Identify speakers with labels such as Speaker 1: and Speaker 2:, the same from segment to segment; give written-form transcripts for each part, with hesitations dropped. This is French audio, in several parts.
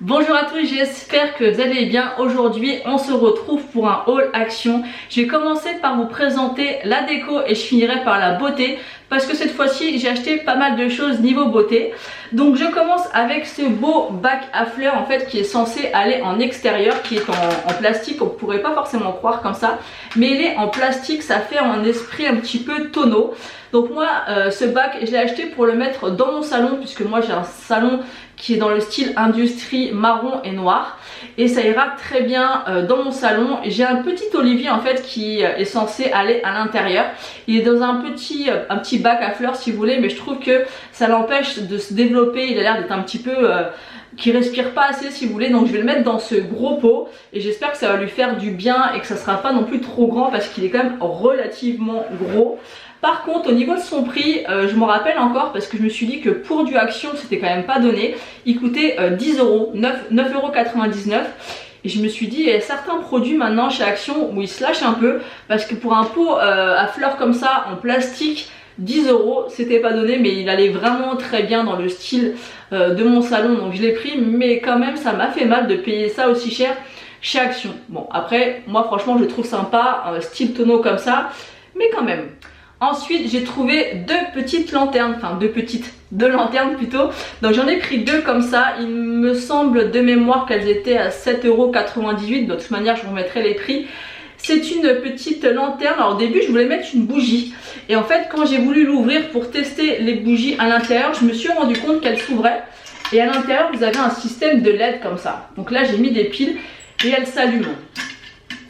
Speaker 1: Bonjour à tous, j'espère que vous allez bien. Aujourd'hui on se retrouve pour un haul action. Je vais commencer par vous présenter la déco et je finirai par la beauté parce que cette fois-ci j'ai acheté pas mal de choses niveau beauté. Donc je commence avec ce beau bac à fleurs en fait qui est censé aller en extérieur, qui est en plastique. On pourrait pas forcément croire comme ça, mais il est en plastique, ça fait un esprit un petit peu tonneau. Donc moi ce bac je l'ai acheté pour le mettre dans mon salon, puisque moi j'ai un salon qui est dans le style industrie marron et noir, et ça ira très bien dans mon salon. J'ai un petit olivier en fait qui est censé aller à l'intérieur. Il est dans un petit bac à fleurs si vous voulez, mais je trouve que ça l'empêche de se développer. Il a l'air d'être un petit peu qui respire pas assez si vous voulez, donc je vais le mettre dans ce gros pot et j'espère que ça va lui faire du bien et que ça sera pas non plus trop grand parce qu'il est quand même relativement gros. Par contre au niveau de son prix, je m'en rappelle encore parce que je me suis dit que pour du Action c'était quand même pas donné. Il coûtait 10 €, 9,99 €. Et je me suis dit, il y a certains produits maintenant chez Action où ils se lâchent un peu, parce que pour un pot à fleurs comme ça en plastique, 10 € c'était pas donné, mais il allait vraiment très bien dans le style de mon salon, donc je l'ai pris. Mais quand même ça m'a fait mal de payer ça aussi cher chez Action. Bon après moi franchement je le trouve sympa, style tonneau comme ça, mais quand même. Ensuite j'ai trouvé deux petites lanternes, enfin deux lanternes plutôt. Donc j'en ai pris deux comme ça. Il me semble de mémoire qu'elles étaient à 7,98 €. De toute manière je vous remettrai les prix. C'est une petite lanterne. Alors au début je voulais mettre une bougie, et en fait quand j'ai voulu l'ouvrir pour tester les bougies à l'intérieur, je me suis rendu compte qu'elle s'ouvrait, et à l'intérieur vous avez un système de LED comme ça. Donc là j'ai mis des piles et elle s'allume.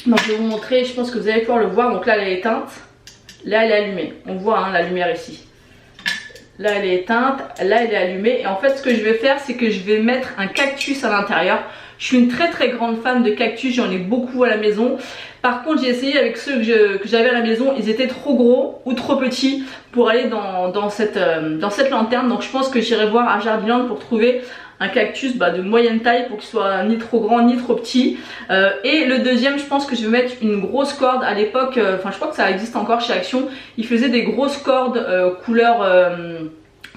Speaker 1: Donc je vais vous montrer, je pense que vous allez pouvoir le voir. Donc là elle est éteinte, là elle est allumée. On voit hein, la lumière ici. Là elle est éteinte, là elle est allumée. Et en fait ce que je vais faire, c'est que je vais mettre un cactus à l'intérieur. Je suis une très grande fan de cactus, j'en ai beaucoup à la maison. Par contre j'ai essayé avec ceux que j'avais à la maison, ils étaient trop gros ou trop petits pour aller dans cette lanterne. Donc je pense que j'irai voir à Jardiland pour trouver un cactus de moyenne taille pour qu'il soit ni trop grand ni trop petit. Et le deuxième, je pense que je vais mettre une grosse corde. À l'époque, enfin je crois que ça existe encore chez Action, ils faisaient des grosses cordes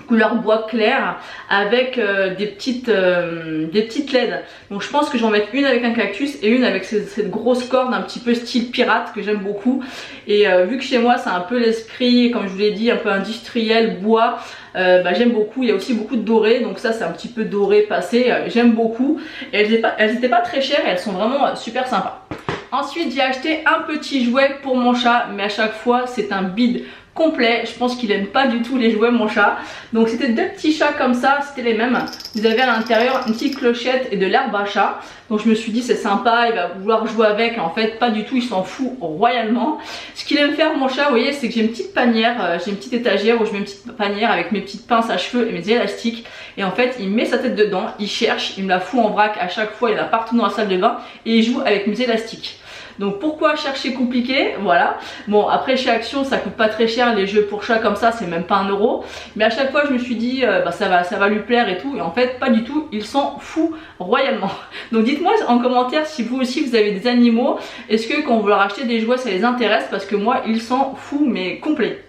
Speaker 1: couleur bois clair avec des petites LED. Donc je pense que je vais en mettre une avec un cactus et une avec cette grosse corde un petit peu style pirate que j'aime beaucoup. Et vu que chez moi c'est un peu l'esprit, comme je vous l'ai dit, un peu industriel, bois, j'aime beaucoup. Il y a aussi beaucoup de doré, donc ça c'est un petit peu doré passé, j'aime beaucoup. Et elles étaient pas très chères et elles sont vraiment super sympas. Ensuite j'ai acheté un petit jouet pour mon chat, mais à chaque fois c'est un bide complet. Je pense qu'il aime pas du tout les jouets mon chat. Donc c'était deux petits chats comme ça, c'était les mêmes. Vous avez à l'intérieur une petite clochette et de l'herbe à chat. Donc je me suis dit c'est sympa, il va vouloir jouer avec. En fait pas du tout, il s'en fout royalement. Ce qu'il aime faire mon chat, vous voyez, c'est que j'ai une petite panière, j'ai une petite étagère où je mets une petite panière avec mes petites pinces à cheveux et mes élastiques. Et en fait il met sa tête dedans, il cherche, il me la fout en vrac à chaque fois, il a partout dans la salle de bain et il joue avec mes élastiques. Donc pourquoi chercher compliqué, voilà. Bon après chez Action ça coûte pas très cher les jeux pour chat comme ça, c'est même pas 1 €. Mais à chaque fois je me suis dit ça va lui plaire et tout, et en fait pas du tout, il s'en fout royalement. Donc dites moi en commentaire si vous aussi vous avez des animaux, est-ce que quand vous leur achetez des jouets ça les intéresse, parce que moi il s'en fout mais complet.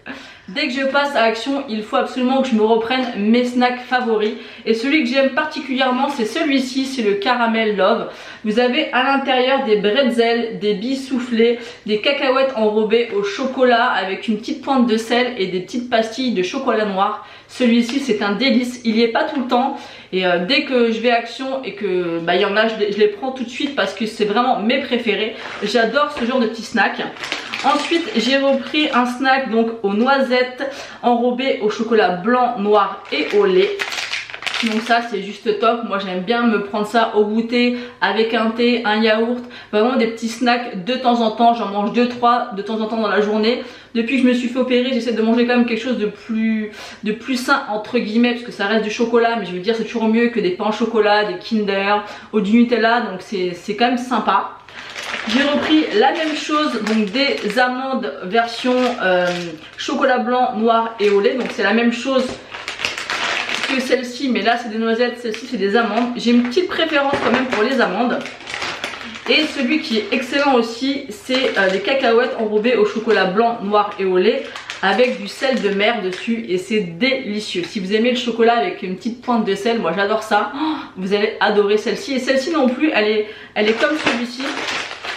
Speaker 1: Dès que je passe à Action, il faut absolument que je me reprenne mes snacks favoris. Et celui que j'aime particulièrement, c'est celui-ci, c'est le Caramel Love. Vous avez à l'intérieur des bretzels, des billes soufflées, des cacahuètes enrobées au chocolat avec une petite pointe de sel et des petites pastilles de chocolat noir. Celui-ci c'est un délice, il y est pas tout le temps. Et dès que je vais à Action et que il y en a, je les prends tout de suite parce que c'est vraiment mes préférés. J'adore ce genre de petits snacks. Ensuite j'ai repris un snack donc aux noisettes enrobé au chocolat blanc, noir et au lait. Donc ça c'est juste top, moi j'aime bien me prendre ça au goûter avec un thé, un yaourt, vraiment des petits snacks de temps en temps. J'en mange 2-3 de temps en temps dans la journée. Depuis que je me suis fait opérer, j'essaie de manger quand même quelque chose de plus sain entre guillemets, parce que ça reste du chocolat, mais je veux dire c'est toujours mieux que des pains au chocolat, des Kinder ou du Nutella, donc c'est quand même sympa. J'ai repris la même chose, donc des amandes version chocolat blanc, noir et au lait. Donc c'est la même chose que celle-ci, mais là c'est des noisettes, celle-ci c'est des amandes. J'ai une petite préférence quand même pour les amandes. Et celui qui est excellent aussi, c'est des cacahuètes enrobées au chocolat blanc, noir et au lait avec du sel de mer dessus et c'est délicieux. Si vous aimez le chocolat avec une petite pointe de sel, moi j'adore ça, vous allez adorer celle-ci. Et celle-ci non plus, elle est comme celui-ci.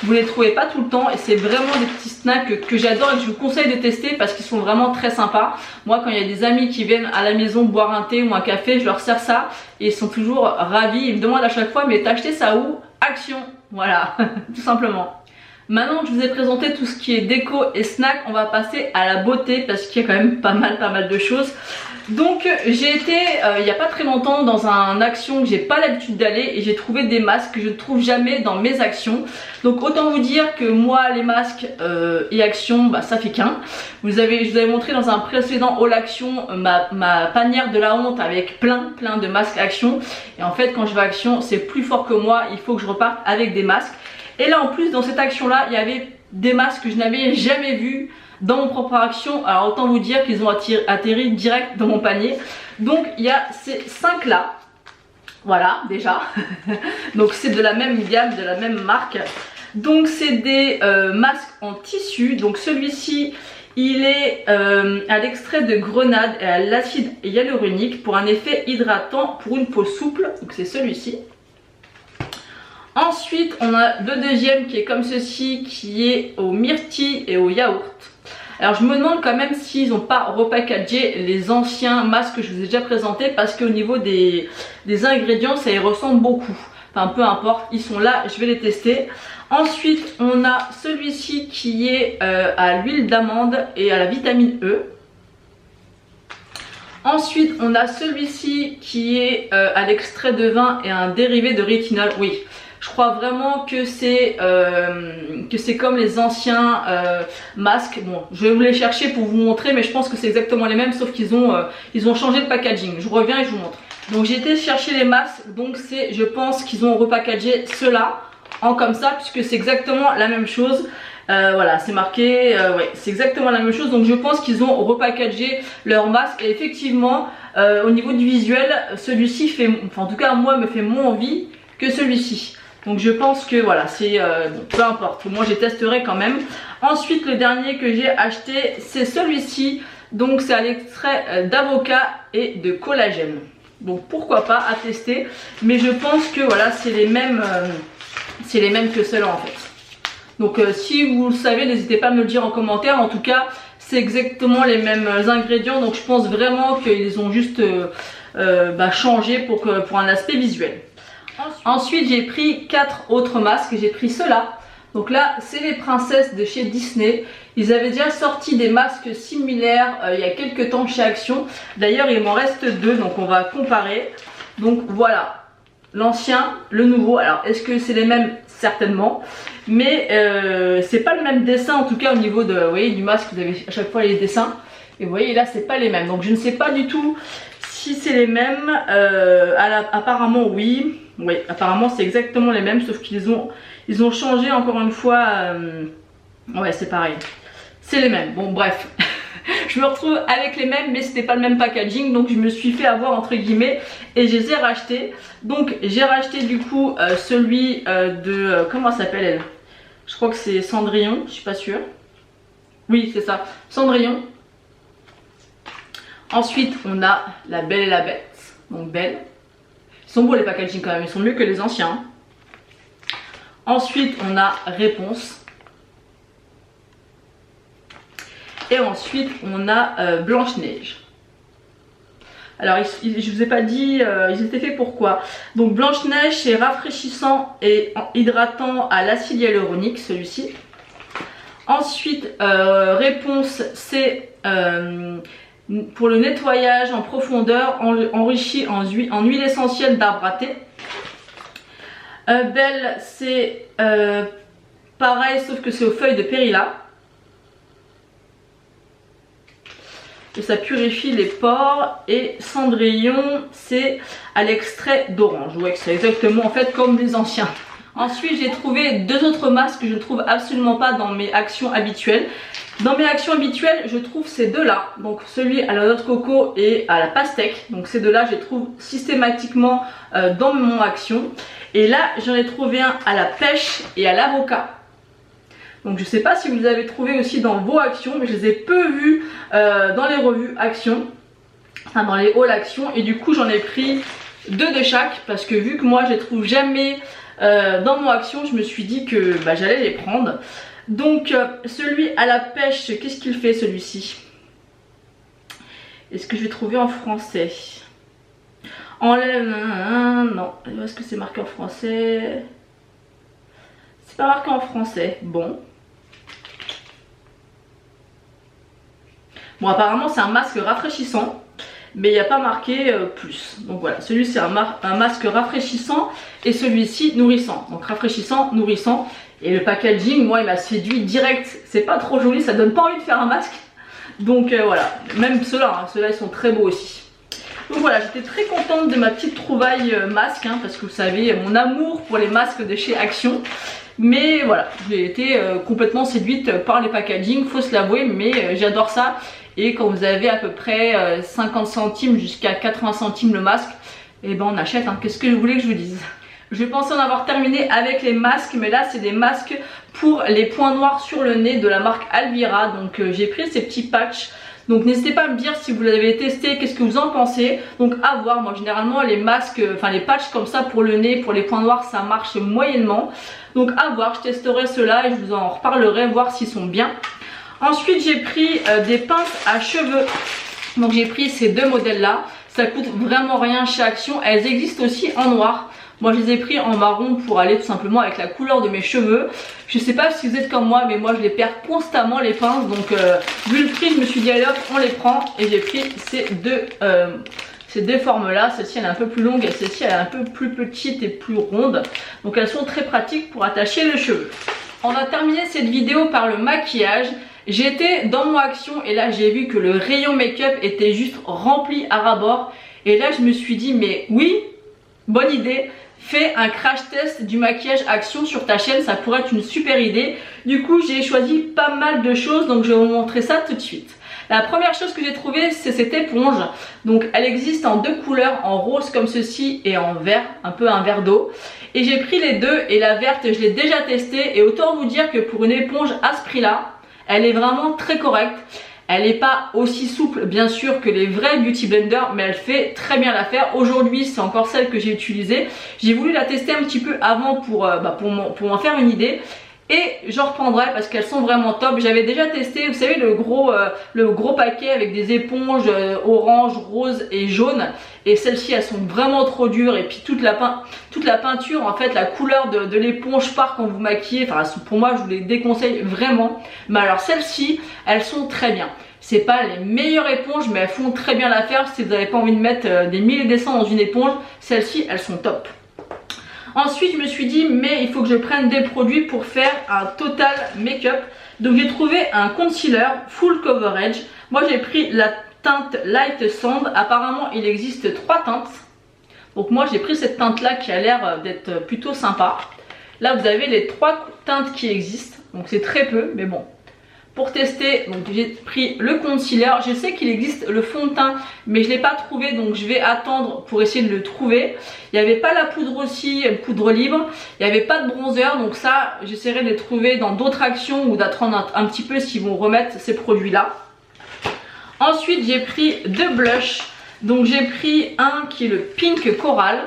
Speaker 1: Vous les trouvez pas tout le temps et c'est vraiment des petits snacks que j'adore et que je vous conseille de tester parce qu'ils sont vraiment très sympas. Moi, quand il y a des amis qui viennent à la maison boire un thé ou un café, je leur sers ça et ils sont toujours ravis. Ils me demandent à chaque fois, mais t'as acheté ça où? Action, voilà, tout simplement. Maintenant que je vous ai présenté tout ce qui est déco et snack, on va passer à la beauté parce qu'il y a quand même pas mal de choses. Donc j'ai été il n'y a pas très longtemps dans un action que j'ai pas l'habitude d'aller et j'ai trouvé des masques que je ne trouve jamais dans mes actions. Donc autant vous dire que moi les masques et actions, bah, ça fait qu'un. Je vous avais montré dans un précédent haul action ma panière de la honte avec plein de masques action. Et en fait quand je vais à action c'est plus fort que moi, il faut que je reparte avec des masques. Et là en plus dans cette action là il y avait des masques que je n'avais jamais vus dans mon propre action. Alors autant vous dire qu'ils ont atterri direct dans mon panier. Donc il y a ces 5 là. Voilà déjà. Donc c'est de la même gamme, de la même marque. Donc c'est des masques en tissu. Donc celui-ci il est à l'extrait de grenade et à l'acide hyaluronique pour un effet hydratant pour une peau souple. Donc c'est celui-ci. Ensuite on a le deuxième qui est comme ceci, qui est au myrtille et au yaourt. Alors je me demande quand même s'ils n'ont pas repackagé les anciens masques que je vous ai déjà présentés parce qu'au niveau des ingrédients ça y ressemble beaucoup. Enfin peu importe, ils sont là, je vais les tester. Ensuite on a celui-ci qui est à l'huile d'amande et à la vitamine E. Ensuite on a celui-ci qui est à l'extrait de vin et un dérivé de rétinol. Oui. Je crois vraiment que c'est comme les anciens masques. Bon, je vais vous les chercher pour vous montrer, mais je pense que c'est exactement les mêmes, sauf qu'ils ont changé le packaging. Je reviens et je vous montre. Donc j'ai été chercher les masques, donc je pense qu'ils ont repackagé ceux-là en comme ça, puisque c'est exactement la même chose. Voilà, c'est marqué, ouais, c'est exactement la même chose. Donc je pense qu'ils ont repackagé leur masque. Et effectivement, au niveau du visuel, celui-ci fait, enfin en tout cas moi, me fait moins envie que celui-ci. Donc je pense que voilà, c'est bon, peu importe, moi je testerai quand même. Ensuite le dernier que j'ai acheté c'est celui-ci. Donc c'est à l'extrait d'avocat et de collagène. Donc pourquoi pas à tester. Mais je pense que voilà c'est les mêmes que ceux-là en fait. Donc si vous le savez n'hésitez pas à me le dire en commentaire. En tout cas c'est exactement les mêmes ingrédients. Donc je pense vraiment qu'ils ont juste changé pour un aspect visuel. Ensuite j'ai pris 4 autres masques, j'ai pris ceux-là. Donc là c'est les princesses de chez Disney. Ils avaient déjà sorti des masques similaires il y a quelques temps chez Action. D'ailleurs il m'en reste 2 donc on va comparer. Donc voilà, l'ancien, le nouveau. Alors est-ce que c'est les mêmes? Certainement. Mais c'est pas le même dessin en tout cas au niveau de, vous voyez, du masque, vous avez à chaque fois les dessins. Et vous voyez là c'est pas les mêmes. Donc je ne sais pas du tout si c'est les mêmes. Apparemment oui. Oui, apparemment c'est exactement les mêmes, sauf qu'ils ont changé encore une fois. Ouais, c'est pareil. C'est les mêmes. Bon, bref. Je me retrouve avec les mêmes, mais c'était pas le même packaging, donc je me suis fait avoir entre guillemets et je les ai rachetés. Donc j'ai racheté du coup celui de comment s'appelle elle? Je crois que c'est Cendrillon, je suis pas sûre. Oui, c'est ça, Cendrillon. Ensuite, on a La Belle et la Bête, donc Belle. Ils sont beaux les packaging quand même, ils sont mieux que les anciens. Ensuite on a Réponse. Et ensuite on a Blanche-Neige. Alors je vous ai pas dit, ils étaient faits pour quoi. Donc Blanche-Neige c'est rafraîchissant et hydratant à l'acide hyaluronique, celui-ci. Ensuite Réponse c'est pour le nettoyage en profondeur enrichi en huile essentielle d'arbre à thé. Belle c'est pareil sauf que c'est aux feuilles de périlla. Et ça purifie les pores. Et Cendrillon c'est à l'extrait d'orange. Vous voyez que c'est exactement en fait comme les anciens. Ensuite j'ai trouvé 2 autres masques que je ne trouve absolument pas dans mes actions habituelles. Dans mes actions habituelles, je trouve ces deux-là, donc celui à la noix de coco et à la pastèque. Donc ces deux-là, je les trouve systématiquement dans mon action. Et là, j'en ai trouvé un à la pêche et à l'avocat. Donc je sais pas si vous les avez trouvés aussi dans vos actions, mais je les ai peu vus dans les revues actions, enfin dans les hauls actions, et du coup j'en ai pris 2 de chaque parce que vu que moi je les trouve jamais dans mon action, je me suis dit que j'allais les prendre. Donc celui à la pêche, qu'est-ce qu'il fait celui-ci? Est-ce que je vais trouver en français? Enlève, non, est-ce que c'est marqué en français? C'est pas marqué en français, bon. Bon, apparemment c'est un masque rafraîchissant, mais il n'y a pas marqué plus. Donc voilà, celui-ci c'est un masque rafraîchissant et celui-ci nourrissant. Donc rafraîchissant, nourrissant. Et le packaging, moi il m'a séduit direct. C'est pas trop joli, ça donne pas envie de faire un masque. Donc voilà, même ceux-là, ceux-là ils sont très beaux aussi. Donc voilà, j'étais très contente de ma petite trouvaille masque, parce que vous savez mon amour pour les masques de chez Action. Mais voilà, j'ai été complètement séduite par les packaging, faut se l'avouer, mais j'adore ça. Et quand vous avez à peu près 50 centimes jusqu'à 80 centimes le masque, et ben on achète, qu'est-ce que vous voulez que je vous dise? Je pensais en avoir terminé avec les masques, mais là c'est des masques pour les points noirs sur le nez de la marque Alvira. Donc j'ai pris ces petits patchs. Donc n'hésitez pas à me dire si vous l'avez testé, qu'est-ce que vous en pensez. Donc à voir, moi généralement les masques, enfin les patchs comme ça pour le nez, pour les points noirs, ça marche moyennement. Donc à voir, je testerai ceux-là et je vous en reparlerai, voir s'ils sont bien. Ensuite j'ai pris des pinces à cheveux. Donc j'ai pris ces 2 modèles là. Ça coûte vraiment rien chez Action. Elles existent aussi en noir. Moi je les ai pris en marron pour aller tout simplement avec la couleur de mes cheveux. Je sais pas si vous êtes comme moi, mais moi je les perds constamment les pinces. Donc vu le prix, je me suis dit allez hop, on les prend. Et j'ai pris ces deux formes là. Celle-ci elle est un peu plus longue et celle-ci elle est un peu plus petite et plus ronde. Donc elles sont très pratiques pour attacher le cheveu. On a terminé cette vidéo par le maquillage. J'étais dans mon Action et là j'ai vu que le rayon make-up était juste rempli à ras-bord. Et là je me suis dit mais oui, bonne idée. Fais un crash test du maquillage Action sur ta chaîne, ça pourrait être une super idée. Du coup j'ai choisi pas mal de choses, donc je vais vous montrer ça tout de suite. La première chose que j'ai trouvée, c'est cette éponge. Donc elle existe en 2 couleurs, en rose comme ceci et en vert, un peu un vert d'eau. Et j'ai pris les 2 et la verte je l'ai déjà testée. Et autant vous dire que pour une éponge à ce prix là, elle est vraiment très correcte. Elle n'est pas aussi souple bien sûr que les vrais Beauty Blender, mais elle fait très bien l'affaire. Aujourd'hui c'est encore celle que j'ai utilisée. J'ai voulu la tester un petit peu avant pour m'en faire une idée. Et j'en reprendrai parce qu'elles sont vraiment top. J'avais déjà testé, vous savez, le gros paquet avec des éponges orange, rose et jaune. Et celles-ci elles sont vraiment trop dures. Et puis toute la peinture, en fait la couleur de l'éponge part quand vous maquillez. Enfin pour moi je vous les déconseille vraiment. Mais alors celles-ci elles sont très bien. C'est pas les meilleures éponges mais elles font très bien l'affaire. Si vous n'avez pas envie de mettre des milliers et des cents dans une éponge, celles-ci elles sont top. Ensuite je me suis dit mais il faut que je prenne des produits pour faire un total make-up. Donc j'ai trouvé un concealer full coverage. Moi j'ai pris la teinte Light Sand. Apparemment il existe 3 teintes. Donc moi j'ai pris cette teinte là qui a l'air d'être plutôt sympa. Là vous avez les 3 teintes qui existent. Donc c'est très peu mais bon. Pour tester, donc j'ai pris le concealer. Je sais qu'il existe le fond de teint, mais je ne l'ai pas trouvé, donc je vais attendre pour essayer de le trouver. Il n'y avait pas la poudre aussi, poudre libre. Il n'y avait pas de bronzer, donc ça, j'essaierai de les trouver dans d'autres actions ou d'attendre un petit peu s'ils vont remettre ces produits-là. Ensuite, j'ai pris 2 blushs. Donc j'ai pris un qui est le Pink Coral.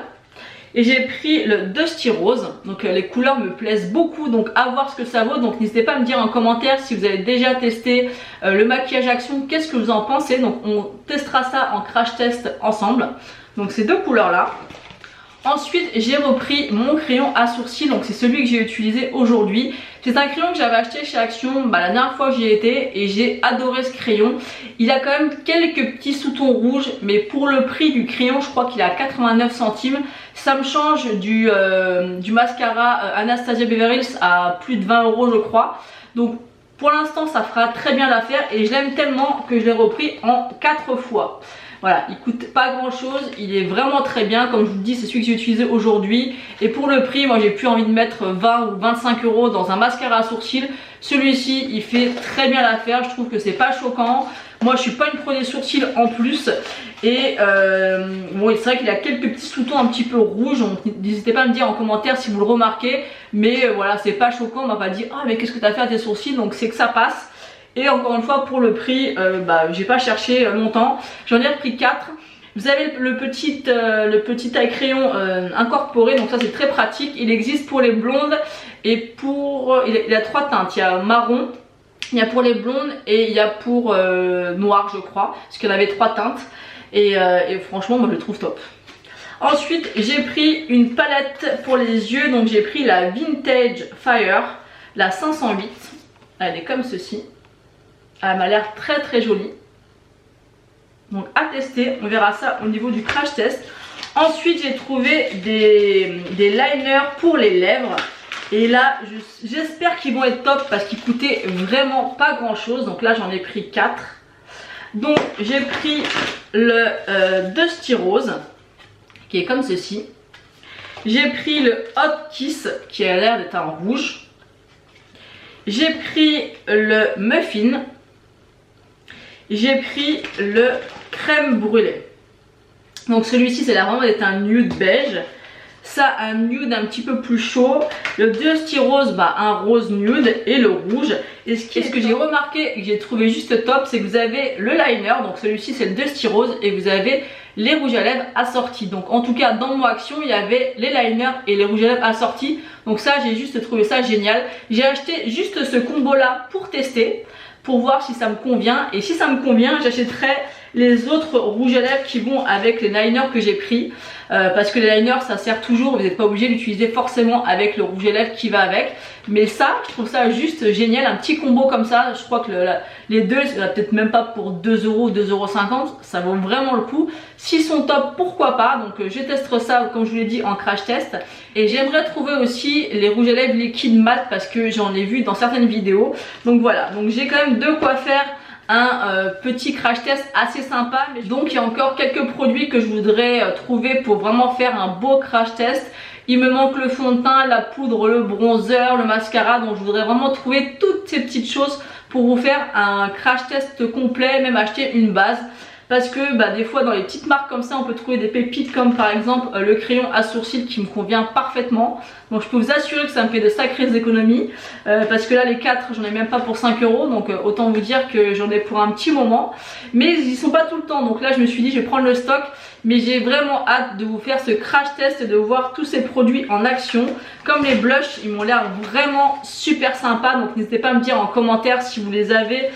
Speaker 1: Et j'ai pris le Dusty Rose, donc les couleurs me plaisent beaucoup, donc à voir ce que ça vaut. Donc n'hésitez pas à me dire en commentaire si vous avez déjà testé le maquillage Action, qu'est-ce que vous en pensez. Donc on testera ça en crash test ensemble. Donc ces 2 couleurs là. Ensuite j'ai repris mon crayon à sourcils, donc c'est celui que j'ai utilisé aujourd'hui. C'est un crayon que j'avais acheté chez Action la dernière fois que j'y étais et j'ai adoré ce crayon. Il a quand même quelques petits sous-tons rouges, mais pour le prix du crayon je crois qu'il est à 89 centimes. Ça me change du mascara Anastasia Beverly Hills à plus de 20 € je crois. Donc pour l'instant ça fera très bien l'affaire et je l'aime tellement que je l'ai repris en 4 fois. Voilà, il coûte pas grand chose, il est vraiment très bien. Comme je vous le dis, c'est celui que j'ai utilisé aujourd'hui. Et pour le prix, moi j'ai plus envie de mettre 20 ou 25 € dans un mascara à sourcils. Celui-ci, il fait très bien l'affaire. Je trouve que c'est pas choquant. Moi je suis pas une pro des sourcils en plus. Et bon, c'est vrai qu'il a quelques petits sous-tons un petit peu rouges. Donc n'hésitez pas à me dire en commentaire si vous le remarquez. Mais voilà, c'est pas choquant. On m'a pas dit, ah mais qu'est-ce que tu as fait à tes sourcils. Donc c'est que ça passe. Et encore une fois, pour le prix, j'ai pas cherché longtemps. J'en ai repris 4. Vous avez le petit taille crayon incorporé, donc ça c'est très pratique. Il existe pour les blondes et pour... il a 3 teintes. Il y a marron, il y a pour les blondes et il y a pour noir je crois. Parce qu'il y en avait 3 teintes. Et franchement, moi je le trouve top. Ensuite, j'ai pris une palette pour les yeux. Donc j'ai pris la Vintage Fire, la 508. Elle est comme ceci. Elle m'a l'air très très jolie. Donc à tester, on verra ça au niveau du crash test. Ensuite j'ai trouvé des liners pour les lèvres. Et là j'espère qu'ils vont être top parce qu'ils coûtaient vraiment pas grand chose. Donc là j'en ai pris 4. Donc j'ai pris le Dusty Rose qui est comme ceci. J'ai pris le Hot Kiss qui a l'air d'être un rouge. J'ai pris le Muffin. J'ai pris le crème brûlée. Donc celui-ci c'est là vraiment d'être un nude beige. Ça un nude un petit peu plus chaud. Le Dusty Rose un rose nude et le rouge. Et ce que j'ai remarqué et que j'ai trouvé juste top, c'est que vous avez le liner. Donc celui-ci c'est le Dusty Rose et vous avez les rouges à lèvres assortis. Donc en tout cas dans mon action il y avait les liners et les rouges à lèvres assortis. Donc ça j'ai juste trouvé ça génial. J'ai acheté juste ce combo là pour tester, pour voir si ça me convient. Et si ça me convient, j'achèterai les autres rouges à lèvres qui vont avec les liners que j'ai pris. Parce que les liners ça sert toujours, vous n'êtes pas obligé d'utiliser forcément avec le rouge à lèvres qui va avec. Mais ça, je trouve ça juste génial, un petit combo comme ça. Je crois que les deux, peut-être même pas pour 2 €, 2,50 €, ça vaut vraiment le coup. S'ils sont top, pourquoi pas. Donc je testerai ça comme je vous l'ai dit en crash test. Et j'aimerais trouver aussi les rouges à lèvres liquides mat parce que j'en ai vu dans certaines vidéos. Donc voilà, donc j'ai quand même de quoi faire un petit crash test assez sympa. Donc il y a encore quelques produits que je voudrais trouver pour vraiment faire un beau crash test. Il me manque le fond de teint, la poudre, le bronzer, le mascara. Donc je voudrais vraiment trouver toutes ces petites choses pour vous faire un crash test complet, même acheter une base. Parce que des fois dans les petites marques comme ça on peut trouver des pépites comme par exemple le crayon à sourcils qui me convient parfaitement. Donc je peux vous assurer que ça me fait de sacrées économies parce que là les 4 j'en ai même pas pour 5 €. Donc autant vous dire que j'en ai pour un petit moment. Mais ils sont pas tout le temps, donc là je me suis dit je vais prendre le stock. Mais j'ai vraiment hâte de vous faire ce crash test et de voir tous ces produits en action. Comme les blushs, ils m'ont l'air vraiment super sympas. Donc n'hésitez pas à me dire en commentaire si vous les avez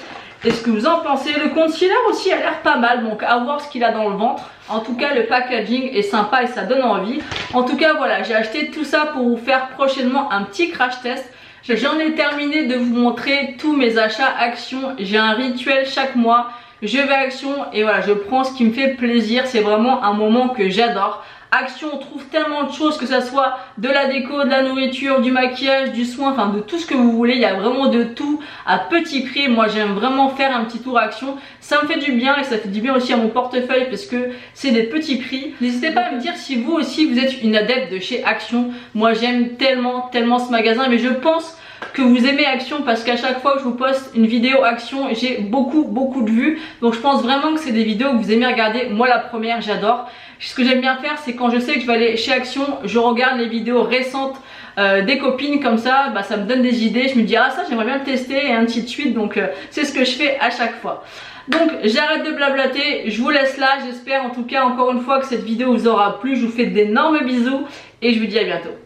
Speaker 1: et ce que vous en pensez. Le concealer aussi a l'air pas mal, donc à voir ce qu'il a dans le ventre. En tout cas le packaging est sympa et ça donne envie. En tout cas voilà, j'ai acheté tout ça pour vous faire prochainement un petit crash test. J'en ai terminé de vous montrer tous mes achats Action. J'ai un rituel chaque mois. Je vais à Action et voilà, je prends ce qui me fait plaisir. C'est vraiment un moment que j'adore. Action, on trouve tellement de choses, que ça soit de la déco, de la nourriture, du maquillage, du soin, enfin de tout ce que vous voulez. Il y a vraiment de tout à petit prix. Moi j'aime vraiment faire un petit tour Action. Ça me fait du bien et ça fait du bien aussi à mon portefeuille parce que c'est des petits prix. N'hésitez pas à me dire si vous aussi vous êtes une adepte de chez Action. Moi j'aime tellement ce magasin, mais je pense que vous aimez Action parce qu'à chaque fois que je vous poste une vidéo Action, j'ai beaucoup de vues. Donc je pense vraiment que c'est des vidéos que vous aimez regarder. Moi la première, j'adore. Ce que j'aime bien faire, c'est quand je sais que je vais aller chez Action, je regarde les vidéos récentes des copines, comme ça ça me donne des idées. Je me dis ah ça j'aimerais bien le tester et ainsi de suite. Donc c'est ce que je fais à chaque fois. Donc j'arrête de blablater, je vous laisse là. J'espère en tout cas encore une fois que cette vidéo vous aura plu. Je vous fais d'énormes bisous et je vous dis à bientôt.